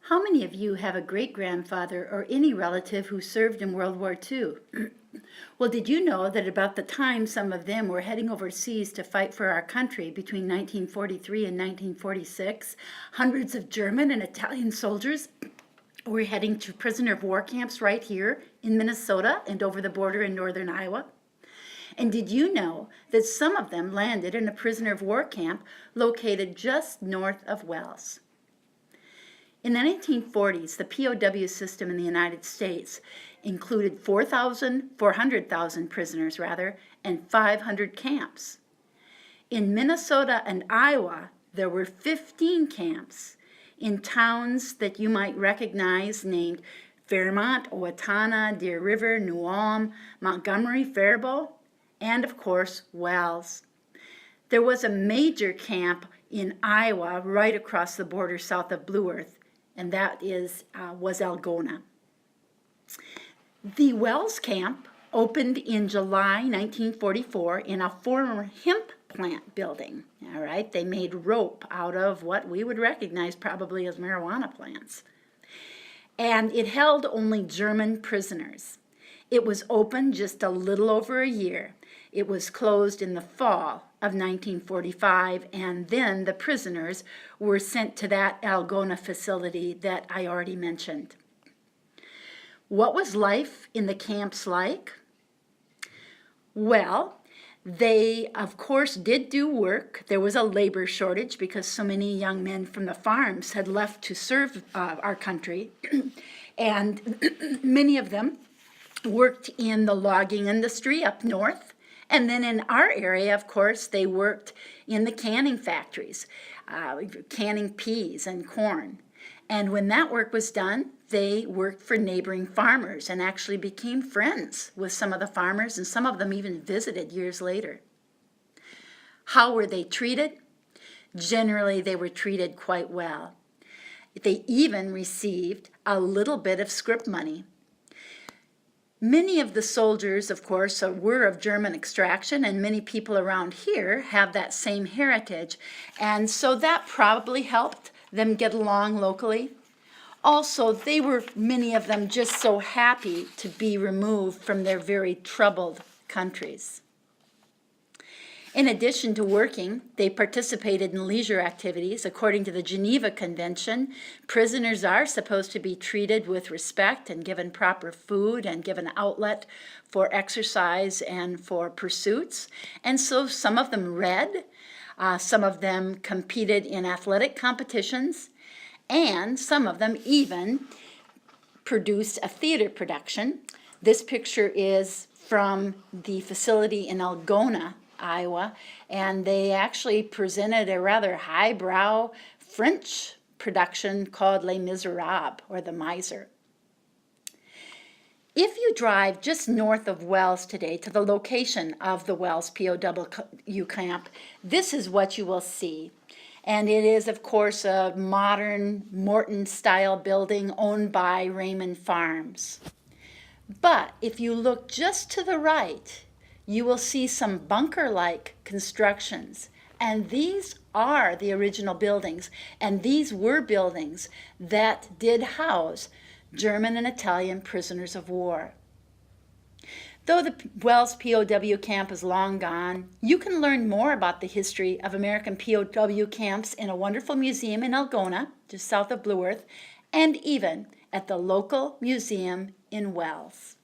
How many of you have a great-grandfather or any relative who served in World War II? Well, did you know that about the time some of them were heading overseas to fight for our country between 1943 and 1946, hundreds of German and Italian soldiers were heading to prisoner of war camps right here in Minnesota and over the border in northern Iowa? And did you know that some of them landed in a prisoner of war camp located just north of Wells? In the 1940s, the POW system in the United States included 400,000 prisoners, and 500 camps. In Minnesota and Iowa, there were 15 camps in towns that you might recognize named Fairmont, Owatonna, Deer River, New Ulm, Montgomery, Faribault, and of course, Wells. There was a major camp in Iowa right across the border south of Blue Earth, and that was Algona. The Wells camp opened in July 1944 in a former hemp plant building. All right, they made rope out of what we would recognize probably as marijuana plants. And it held only German prisoners. It was open just a little over a year. It was closed in the fall of 1945, and then the prisoners were sent to that Algona facility that I already mentioned. What was life in the camps like? Well, they, of course, did do work. There was a labor shortage because so many young men from the farms had left to serve our country, and many of them worked in the logging industry up north. And then in our area, of course, they worked in the canning factories, canning peas and corn. And when that work was done, they worked for neighboring farmers and actually became friends with some of the farmers, and some of them even visited years later. How were they treated? Generally, they were treated quite well. They even received a little bit of scrip money. Many of the soldiers, of course, were of German extraction, and many people around here have that same heritage, and so that probably helped them get along locally. Also, they were, many of them, just so happy to be removed from their very troubled countries. In addition to working, they participated in leisure activities. According to the Geneva Convention, prisoners are supposed to be treated with respect and given proper food and given outlet for exercise and for pursuits. And so some of them read, some of them competed in athletic competitions, and some of them even produced a theater production. This picture is from the facility in Algona, Iowa, and they actually presented a rather highbrow French production called Les Miserables, or The Miser. If you drive just north of Wells today to the location of the Wells POW camp, this is what you will see. And it is, of course, a modern Morton-style building owned by Raymond Farms. But if you look just to the right, you will see some bunker-like constructions. And these are the original buildings. And these were buildings that did house German and Italian prisoners of war. Though the Wells POW camp is long gone, you can learn more about the history of American POW camps in a wonderful museum in Algona, just south of Blue Earth, and even at the local museum in Wells.